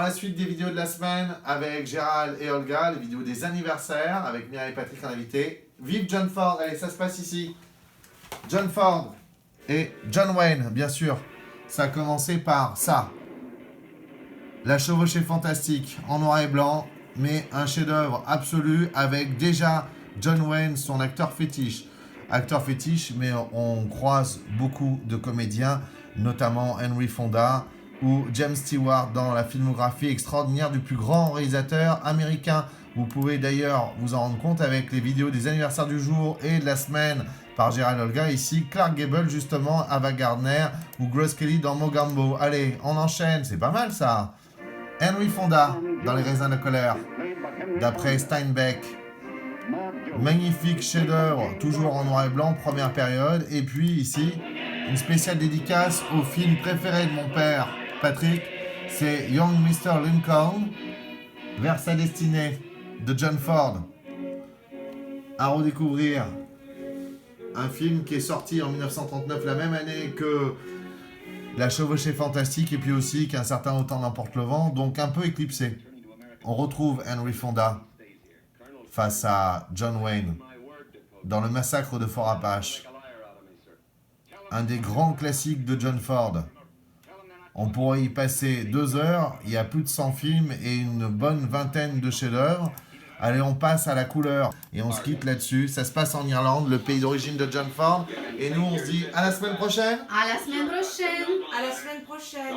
Dans la suite des vidéos de la semaine avec Gérald et Olga, les vidéos des anniversaires avec Mireille et Patrick en invité. Vive John Ford, allez ça se passe ici. John Ford et John Wayne, bien sûr. Ça a commencé par ça. La chevauchée fantastique en noir et blanc, mais un chef-d'œuvre absolu avec déjà John Wayne, son acteur fétiche. Acteur fétiche, mais on croise beaucoup de comédiens, notamment Henry Fonda ou James Stewart dans la filmographie extraordinaire du plus grand réalisateur américain. Vous pouvez d'ailleurs vous en rendre compte avec les vidéos des anniversaires du jour et de la semaine par Gérald Olga. Ici, Clark Gable justement, Ava Gardner ou Grace Kelly dans Mogambo. Allez, on enchaîne, c'est pas mal ça. Henry Fonda dans Les raisins de colère, d'après Steinbeck. Magnifique chef-d'œuvre, toujours en noir et blanc, première période. Et puis ici, une spéciale dédicace au film préféré de mon père, Patrick. C'est Young Mr. Lincoln, vers sa destinée, de John Ford. À redécouvrir. Un film qui est sorti en 1939, la même année que La chevauchée fantastique, et puis aussi qu'un certain Autant n'emporte le vent, donc un peu éclipsé. On retrouve Henry Fonda face à John Wayne dans Le massacre de Fort Apache. Un des grands classiques de John Ford. On pourrait y passer 2 heures, il y a plus de 100 films et une bonne vingtaine de chefs-d'œuvre. Allez, on passe à la couleur et on se quitte là-dessus. Ça se passe en Irlande, le pays d'origine de John Ford. Et nous, on se dit à la semaine prochaine. À la semaine prochaine. À la semaine prochaine.